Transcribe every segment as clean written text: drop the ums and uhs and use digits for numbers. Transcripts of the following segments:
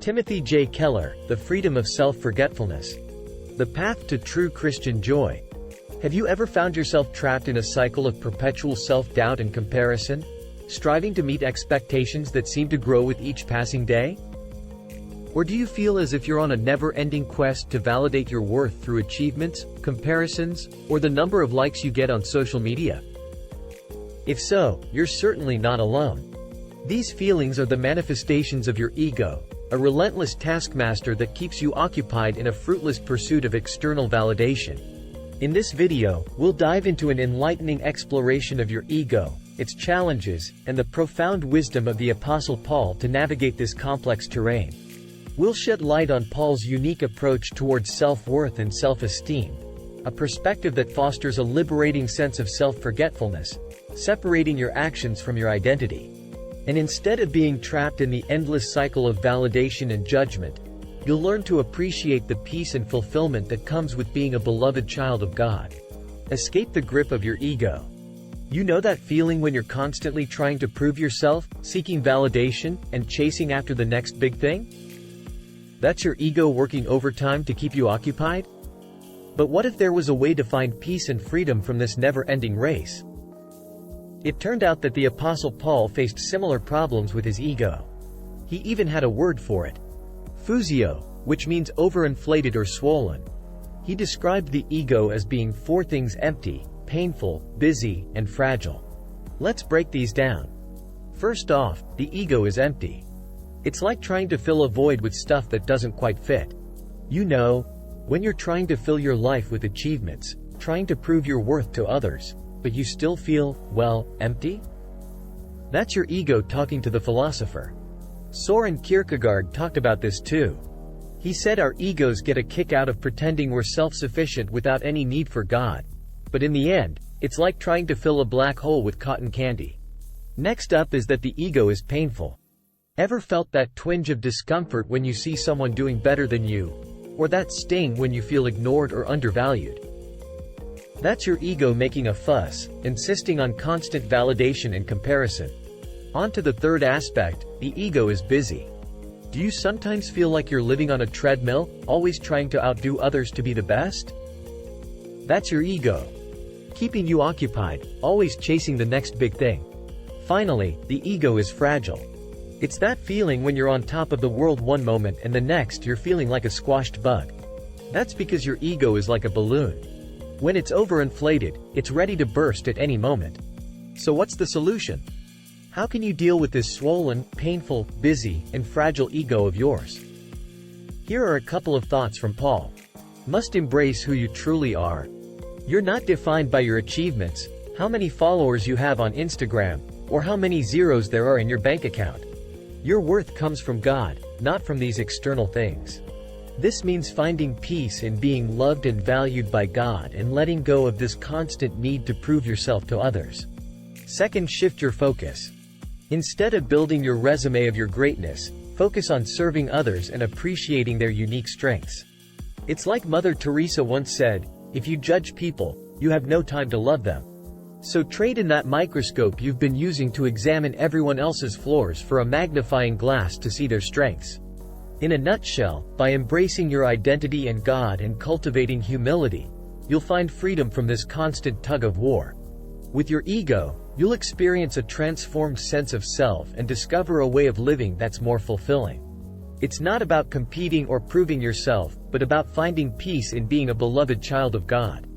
Timothy J. Keller, The Freedom of Self Forgetfulness. The Path to True Christian Joy. Have you ever found yourself trapped in a cycle of perpetual self-doubt and comparison, striving to meet expectations that seem to grow with each passing day? Or do you feel as if you're on a never-ending quest to validate your worth through achievements, comparisons, or the number of likes you get on social media? If so, you're certainly not alone. These feelings are the manifestations of your ego, a relentless taskmaster that keeps you occupied in a fruitless pursuit of external validation. In this video, we'll dive into an enlightening exploration of your ego, its challenges, and the profound wisdom of the Apostle Paul to navigate this complex terrain. We'll shed light on Paul's unique approach towards self-worth and self-esteem, a perspective that fosters a liberating sense of self-forgetfulness, separating your actions from your identity. And instead of being trapped in the endless cycle of validation and judgment, you'll learn to appreciate the peace and fulfillment that comes with being a beloved child of God. Escape the grip of your ego. You know that feeling when you're constantly trying to prove yourself, seeking validation, and chasing after the next big thing? That's your ego working overtime to keep you occupied? But what if there was a way to find peace and freedom from this never-ending race? It turned out that the Apostle Paul faced similar problems with his ego. He even had a word for it. Phusio, which means overinflated or swollen. He described the ego as being four things: empty, painful, busy, and fragile. Let's break these down. First off, the ego is empty. It's like trying to fill a void with stuff that doesn't quite fit. You know, when you're trying to fill your life with achievements, trying to prove your worth to others, but you still feel, well, empty? That's your ego talking to the philosopher. Søren Kierkegaard talked about this too. He said our egos get a kick out of pretending we're self-sufficient without any need for God. But in the end, it's like trying to fill a black hole with cotton candy. Next up is that the ego is painful. Ever felt that twinge of discomfort when you see someone doing better than you? Or that sting when you feel ignored or undervalued? That's your ego making a fuss, insisting on constant validation and comparison. On to the third aspect, the ego is busy. Do you sometimes feel like you're living on a treadmill, always trying to outdo others to be the best? That's your ego, keeping you occupied, always chasing the next big thing. Finally, the ego is fragile. It's that feeling when you're on top of the world one moment and the next you're feeling like a squashed bug. That's because your ego is like a balloon. When it's overinflated, it's ready to burst at any moment. So what's the solution? How can you deal with this swollen, painful, busy, and fragile ego of yours? Here are a couple of thoughts from Paul. Must embrace who you truly are. You're not defined by your achievements, how many followers you have on Instagram, or how many zeros there are in your bank account. Your worth comes from God, not from these external things. This means finding peace in being loved and valued by God and letting go of this constant need to prove yourself to others. Second, shift your focus. Instead of building your resume of your greatness, focus on serving others and appreciating their unique strengths. It's like Mother Teresa once said, if you judge people, you have no time to love them. So trade in that microscope you've been using to examine everyone else's flaws for a magnifying glass to see their strengths. In a nutshell, by embracing your identity in God and cultivating humility, you'll find freedom from this constant tug of war. With your ego, you'll experience a transformed sense of self and discover a way of living that's more fulfilling. It's not about competing or proving yourself, but about finding peace in being a beloved child of God.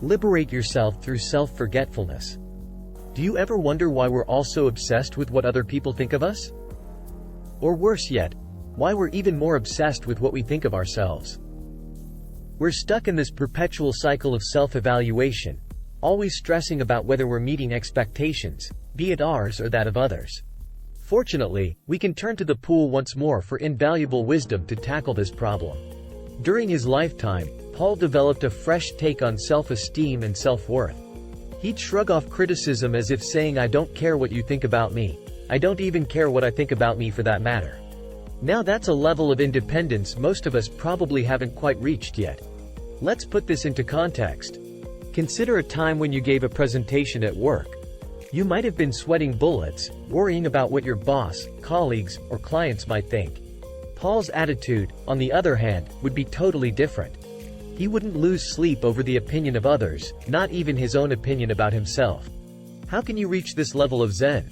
Liberate yourself through self-forgetfulness. Do you ever wonder why we're all so obsessed with what other people think of us? Or worse yet, why we're even more obsessed with what we think of ourselves? We're stuck in this perpetual cycle of self-evaluation, always stressing about whether we're meeting expectations, be it ours or that of others. Fortunately, we can turn to the pool once more for invaluable wisdom to tackle this problem. During his lifetime, Paul developed a fresh take on self-esteem and self-worth. He'd shrug off criticism as if saying, I don't care what you think about me. I don't even care what I think about me for that matter. Now that's a level of independence most of us probably haven't quite reached yet. Let's put this into context. Consider a time when you gave a presentation at work. You might have been sweating bullets, worrying about what your boss, colleagues, or clients might think. Paul's attitude, on the other hand, would be totally different. He wouldn't lose sleep over the opinion of others, not even his own opinion about himself. How can you reach this level of Zen?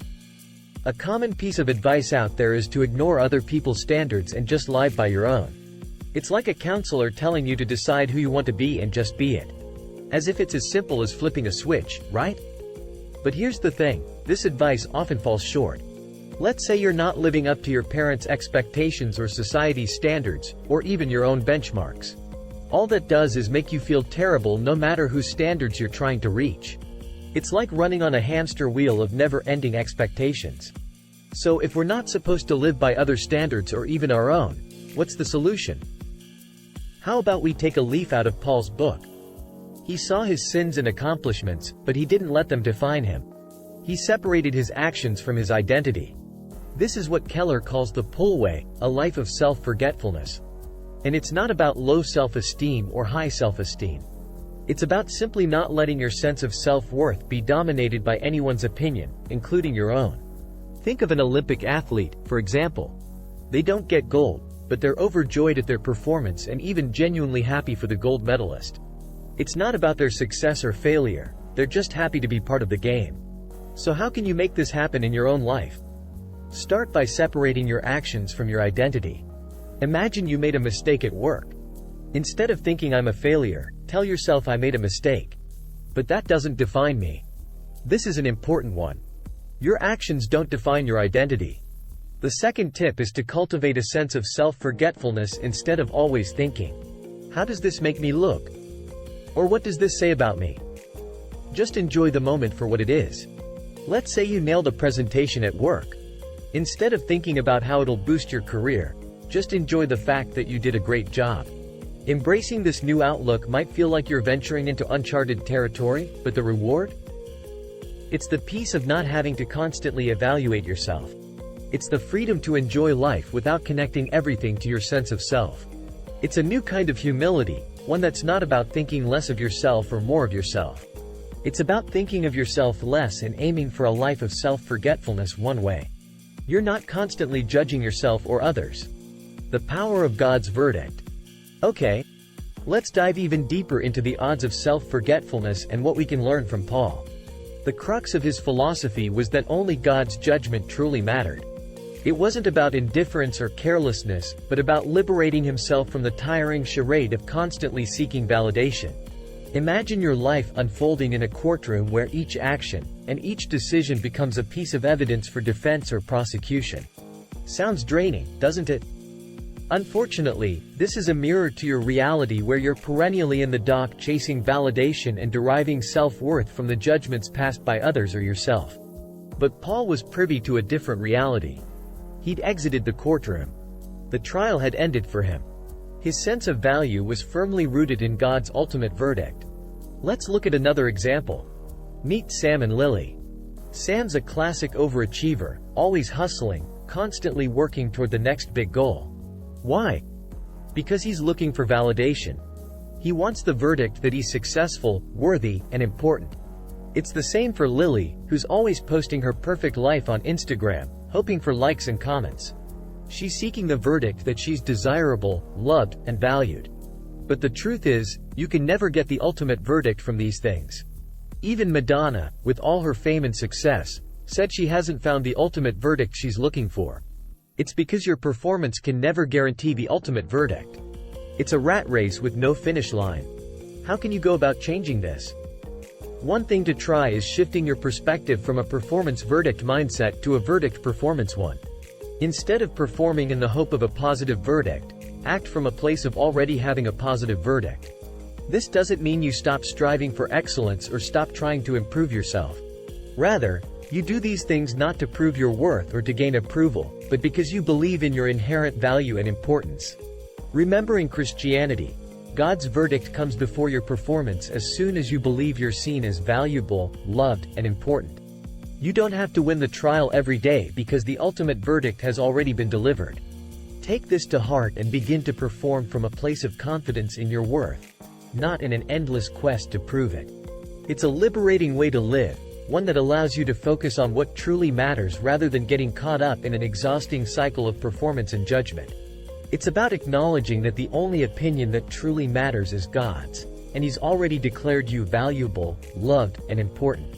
A common piece of advice out there is to ignore other people's standards and just live by your own. It's like a counselor telling you to decide who you want to be and just be it. As if it's as simple as flipping a switch, right? But here's the thing, this advice often falls short. Let's say you're not living up to your parents' expectations or society's standards, or even your own benchmarks. All that does is make you feel terrible no matter whose standards you're trying to reach. It's like running on a hamster wheel of never-ending expectations. So if we're not supposed to live by other standards or even our own, what's the solution? How about we take a leaf out of Paul's book? He saw his sins and accomplishments, but he didn't let them define him. He separated his actions from his identity. This is what Keller calls the pull-way, a life of self-forgetfulness. And it's not about low self-esteem or high self-esteem. It's about simply not letting your sense of self-worth be dominated by anyone's opinion, including your own. Think of an Olympic athlete, for example. They don't get gold, but they're overjoyed at their performance and even genuinely happy for the gold medalist. It's not about their success or failure, they're just happy to be part of the game. So how can you make this happen in your own life? Start by separating your actions from your identity. Imagine you made a mistake at work. Instead of thinking I'm a failure, tell yourself I made a mistake. But that doesn't define me. This is an important one. Your actions don't define your identity. The second tip is to cultivate a sense of self-forgetfulness instead of always thinking, how does this make me look? Or what does this say about me? Just enjoy the moment for what it is. Let's say you nailed a presentation at work. Instead of thinking about how it'll boost your career, just enjoy the fact that you did a great job. Embracing this new outlook might feel like you're venturing into uncharted territory, but the reward? It's the peace of not having to constantly evaluate yourself. It's the freedom to enjoy life without connecting everything to your sense of self. It's a new kind of humility, one that's not about thinking less of yourself or more of yourself. It's about thinking of yourself less and aiming for a life of self-forgetfulness one way. You're not constantly judging yourself or others. The power of God's verdict. Okay, let's dive even deeper into the odds of self-forgetfulness and what we can learn from Paul. The crux of his philosophy was that only God's judgment truly mattered. It wasn't about indifference or carelessness, but about liberating himself from the tiring charade of constantly seeking validation. Imagine your life unfolding in a courtroom where each action and each decision becomes a piece of evidence for defense or prosecution. Sounds draining, doesn't it? Unfortunately, this is a mirror to your reality where you're perennially in the dock chasing validation and deriving self-worth from the judgments passed by others or yourself. But Paul was privy to a different reality. He'd exited the courtroom. The trial had ended for him. His sense of value was firmly rooted in God's ultimate verdict. Let's look at another example. Meet Sam and Lily. Sam's a classic overachiever, always hustling, constantly working toward the next big goal. Why? Because he's looking for validation. He wants the verdict that he's successful, worthy, and important. It's the same for Lily, who's always posting her perfect life on Instagram, hoping for likes and comments. She's seeking the verdict that she's desirable, loved, and valued. But the truth is, you can never get the ultimate verdict from these things. Even Madonna, with all her fame and success, said she hasn't found the ultimate verdict she's looking for. It's because your performance can never guarantee the ultimate verdict. It's a rat race with no finish line. How can you go about changing this? One thing to try is shifting your perspective from a performance verdict mindset to a verdict performance one. Instead of performing in the hope of a positive verdict, act from a place of already having a positive verdict. This doesn't mean you stop striving for excellence or stop trying to improve yourself. Rather, you do these things not to prove your worth or to gain approval, but because you believe in your inherent value and importance. Remember, in Christianity, God's verdict comes before your performance as soon as you believe you're seen as valuable, loved, and important. You don't have to win the trial every day because the ultimate verdict has already been delivered. Take this to heart and begin to perform from a place of confidence in your worth, not in an endless quest to prove it. It's a liberating way to live, one that allows you to focus on what truly matters rather than getting caught up in an exhausting cycle of performance and judgment. It's about acknowledging that the only opinion that truly matters is God's, and He's already declared you valuable, loved, and important.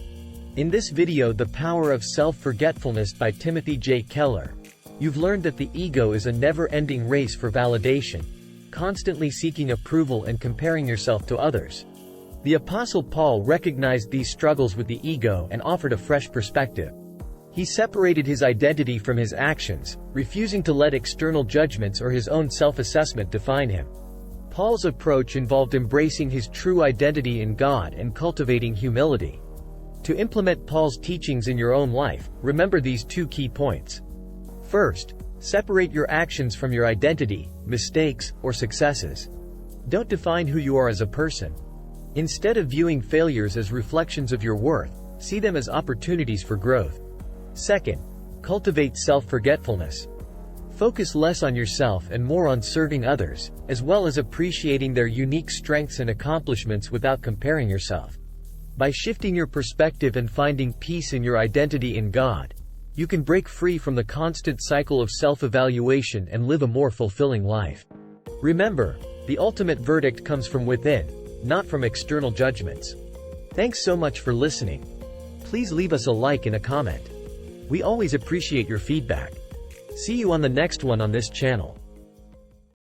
In this video, The Power of Self-Forgetfulness by Timothy J. Keller, you've learned that the ego is a never-ending race for validation, constantly seeking approval and comparing yourself to others. The Apostle Paul recognized these struggles with the ego and offered a fresh perspective. He separated his identity from his actions, refusing to let external judgments or his own self-assessment define him. Paul's approach involved embracing his true identity in God and cultivating humility. To implement Paul's teachings in your own life, remember these two key points. First, separate your actions from your identity, mistakes, or successes. Don't define who you are as a person. Instead of viewing failures as reflections of your worth, see them as opportunities for growth. Second, cultivate self-forgetfulness. Focus less on yourself and more on serving others, as well as appreciating their unique strengths and accomplishments without comparing yourself. By shifting your perspective and finding peace in your identity in God, you can break free from the constant cycle of self-evaluation and live a more fulfilling life. Remember, the ultimate verdict comes from within, not from external judgments. Thanks so much for listening. Please leave us a like and a comment. We always appreciate your feedback. See you on the next one on this channel.